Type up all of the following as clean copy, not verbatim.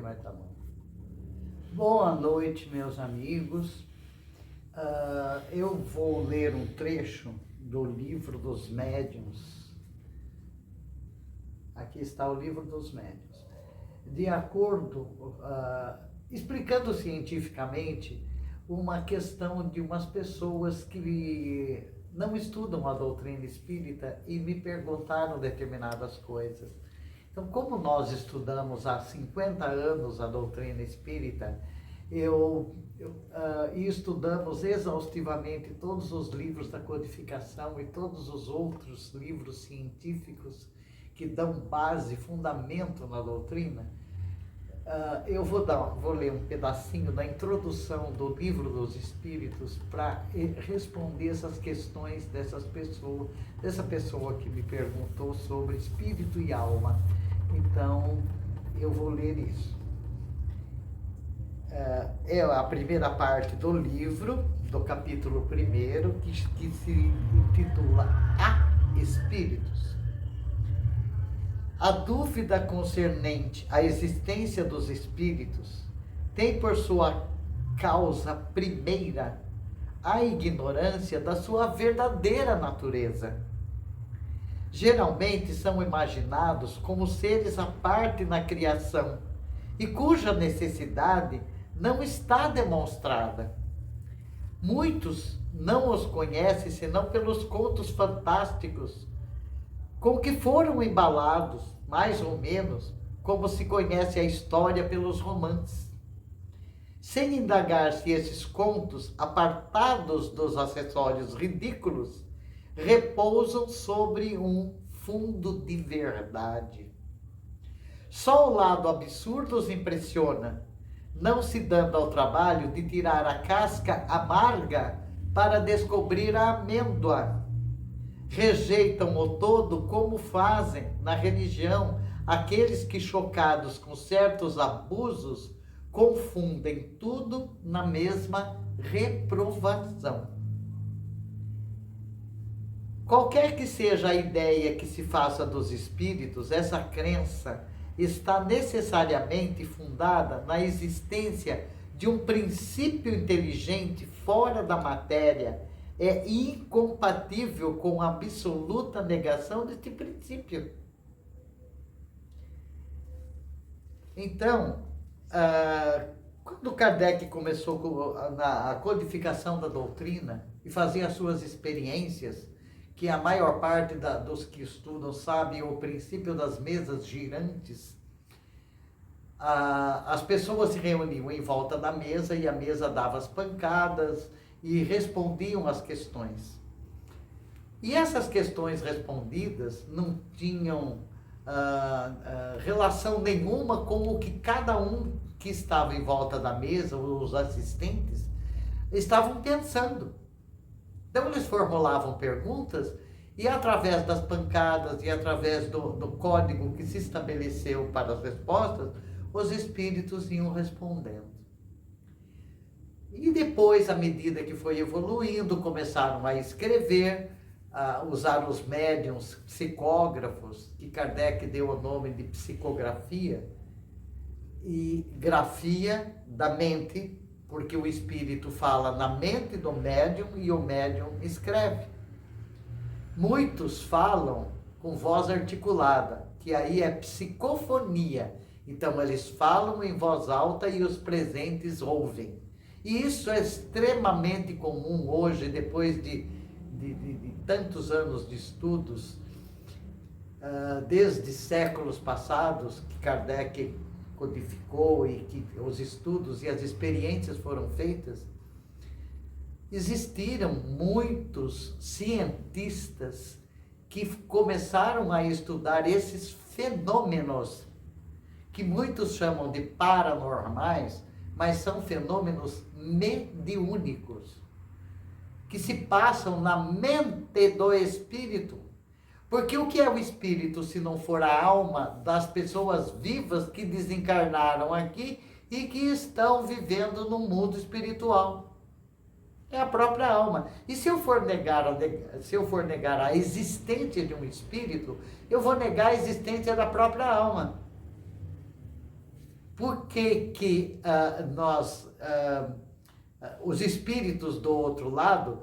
mas tá bom. Boa noite, meus amigos. Eu vou ler um trecho do Livro dos Médiuns. Aqui está o Livro dos Médiuns. De acordo, explicando cientificamente uma questão de umas pessoas que não estudam a doutrina espírita e me perguntaram determinadas coisas. Então, como nós estudamos há 50 anos a doutrina espírita, e estudamos exaustivamente todos os livros da codificação e todos os outros livros científicos que dão base, fundamento na doutrina, eu vou ler um pedacinho da introdução do Livro dos Espíritos para responder essas questões dessa pessoa que me perguntou sobre espírito e alma. Então, eu vou ler isso. É a primeira parte do livro, do capítulo 1, que se intitula A Espíritos. A dúvida concernente à existência dos espíritos tem por sua causa primeira a ignorância da sua verdadeira natureza. Geralmente são imaginados como seres à parte na criação e cuja necessidade não está demonstrada. Muitos não os conhecem senão pelos contos fantásticos com que foram embalados, mais ou menos, como se conhece a história pelos romances. Sem indagar se esses contos, apartados dos acessórios ridículos, repousam sobre um fundo de verdade. Só o lado absurdo os impressiona, não se dando ao trabalho de tirar a casca amarga para descobrir a amêndoa. Rejeitam o todo como fazem na religião aqueles que, chocados com certos abusos, confundem tudo na mesma reprovação. Qualquer que seja a ideia que se faça dos espíritos, essa crença está necessariamente fundada na existência de um princípio inteligente fora da matéria. É incompatível com a absoluta negação deste princípio. Então, quando Kardec começou a codificação da doutrina e fazia as suas experiências, que a maior parte dos que estudam sabe o princípio das mesas girantes, as pessoas se reuniam em volta da mesa e a mesa dava as pancadas e respondiam às questões. E essas questões respondidas não tinham relação nenhuma com o que cada um que estava em volta da mesa, os assistentes, estavam pensando. Então eles formulavam perguntas e através das pancadas e através do código que se estabeleceu para as respostas, os espíritos iam respondendo. E depois, à medida que foi evoluindo, começaram a escrever, a usar os médiuns psicógrafos, que Kardec deu o nome de psicografia, e grafia da mente, porque o espírito fala na mente do médium e o médium escreve. Muitos falam com voz articulada, que aí é psicofonia. Então, eles falam em voz alta e os presentes ouvem. E isso é extremamente comum hoje, depois de tantos anos de estudos, desde séculos passados, que Kardec codificou e que os estudos e as experiências foram feitas. Existiram muitos cientistas que começaram a estudar esses fenômenos, que muitos chamam de paranormais, mas são fenômenos mediúnicos, que se passam na mente do espírito. Porque o que é o espírito se não for a alma das pessoas vivas que desencarnaram aqui e que estão vivendo no mundo espiritual? É a própria alma. E se eu for negar a existência de um espírito, eu vou negar a existência da própria alma. por que que os espíritos do outro lado,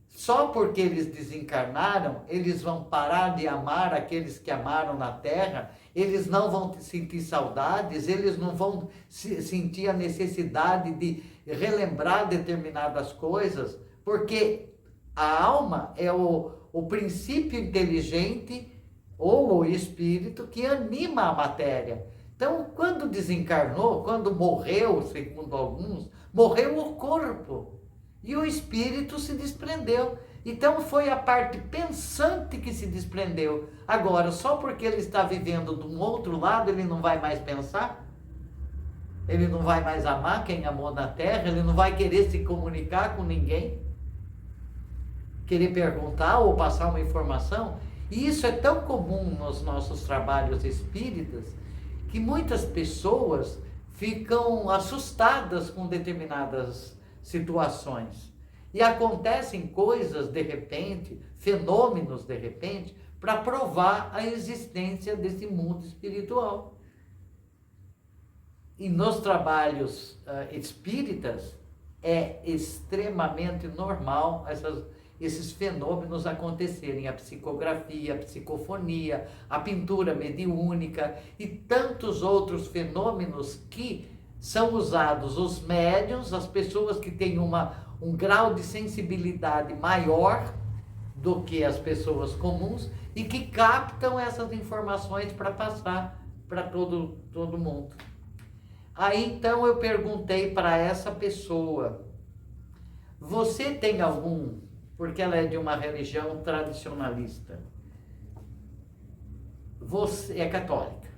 só porque eles desencarnaram, eles vão parar de amar aqueles que amaram na Terra, eles não vão sentir saudades, eles não vão sentir a necessidade de relembrar determinadas coisas, porque a alma é o princípio inteligente ou o espírito que anima a matéria. Então, quando desencarnou, quando morreu, segundo alguns, morreu o corpo e o espírito se desprendeu. Então, foi a parte pensante que se desprendeu. Agora, só porque ele está vivendo de um outro lado, ele não vai mais pensar? Ele não vai mais amar quem amou na Terra? Ele não vai querer se comunicar com ninguém? Querer perguntar ou passar uma informação? E isso é tão comum nos nossos trabalhos espíritas, que muitas pessoas ficam assustadas com determinadas situações. E acontecem coisas de repente, fenômenos de repente, para provar a existência desse mundo espiritual. E nos trabalhos espíritas, é extremamente normal esses fenômenos acontecerem, a psicografia, a psicofonia, a pintura mediúnica e tantos outros fenômenos que são usados os médiuns, as pessoas que têm um grau de sensibilidade maior do que as pessoas comuns e que captam essas informações para passar para todo mundo. Aí então eu perguntei para essa pessoa, você tem algum, porque ela é de uma religião tradicionalista, você é católica,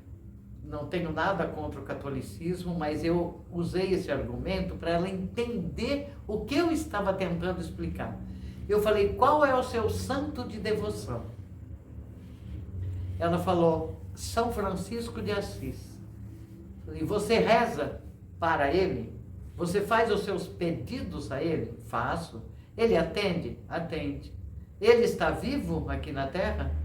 não tenho nada contra o catolicismo, mas eu usei esse argumento para ela entender o que eu estava tentando explicar. Eu falei, qual é o seu santo de devoção? Ela falou, São Francisco de Assis. E você reza para ele? Você faz os seus pedidos a ele? Faço. Ele atende? Atende. Ele está vivo aqui na Terra?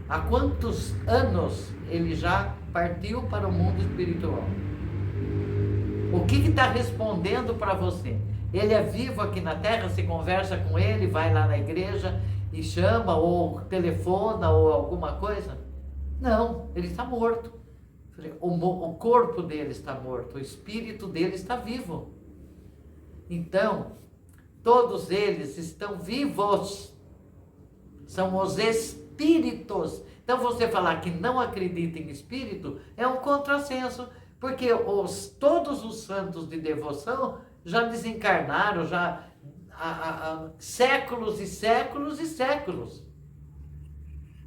Há quantos anos ele já partiu para o mundo espiritual? O que está respondendo para você? Ele é vivo aqui na Terra? Você conversa com ele, vai lá na igreja e chama, ou telefona, ou alguma coisa? Não, ele está morto. O corpo dele está morto, o espírito dele está vivo. Então, todos eles estão vivos. São os espíritos. Então, você falar que não acredita em espírito é um contrassenso, porque todos os santos de devoção já desencarnaram, já há séculos e séculos e séculos.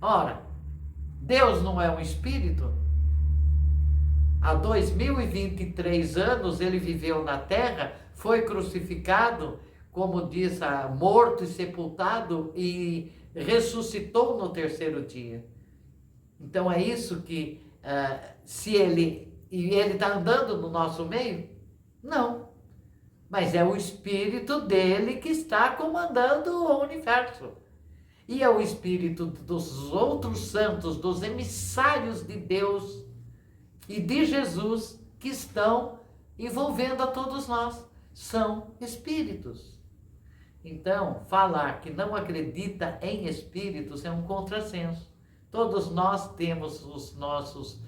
Ora, Deus não é um espírito? Há 2023 anos ele viveu na Terra, foi crucificado, como diz, morto e sepultado, e ressuscitou no terceiro dia. Então é isso que, se ele está andando no nosso meio? Não. Mas é o espírito dele que está comandando o universo. E é o espírito dos outros santos, dos emissários de Deus e de Jesus, que estão envolvendo a todos nós. São espíritos. Então, falar que não acredita em espíritos é um contrassenso. Todos nós temos os nossos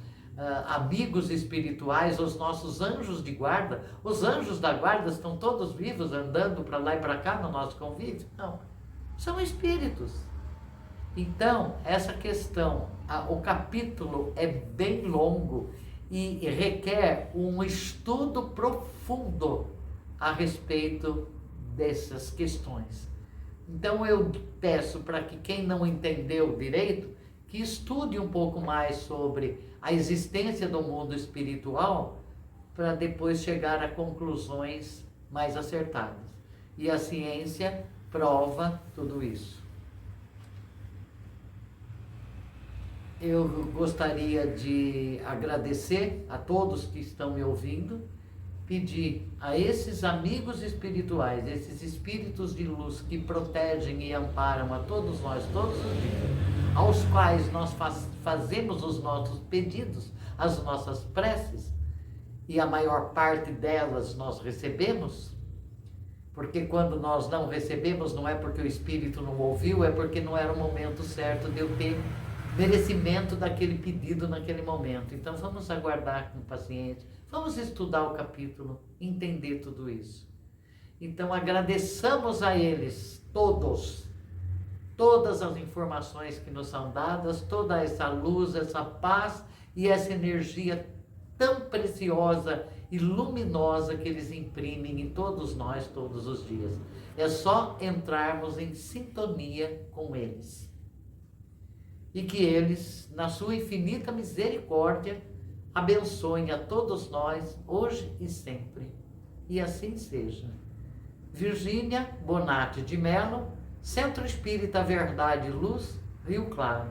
amigos espirituais, os nossos anjos de guarda. Os anjos da guarda estão todos vivos, andando para lá e para cá no nosso convívio? Não. São espíritos. Então, essa questão, o capítulo é bem longo e requer um estudo profundo a respeito dessas questões. Então eu peço para que quem não entendeu direito, que estude um pouco mais sobre a existência do mundo espiritual, para depois chegar a conclusões mais acertadas. E a ciência prova tudo isso. Eu gostaria de agradecer a todos que estão me ouvindo, pedir a esses amigos espirituais, esses espíritos de luz que protegem e amparam a todos nós, todos os dias, aos quais nós fazemos os nossos pedidos, as nossas preces, e a maior parte delas nós recebemos, porque quando nós não recebemos, não é porque o Espírito não ouviu, é porque não era o momento certo de eu ter merecimento daquele pedido naquele momento. Então vamos aguardar com paciência, vamos estudar o capítulo, entender tudo isso. Então agradeçamos a eles, todas as informações que nos são dadas, toda essa luz, essa paz e essa energia tão preciosa e luminosa que eles imprimem em todos nós, todos os dias. É só entrarmos em sintonia com eles. E que eles, na sua infinita misericórdia, abençoem a todos nós, hoje e sempre. E assim seja. Virgínia Bonatti de Mello, Centro Espírita Verdade e Luz, Rio Claro.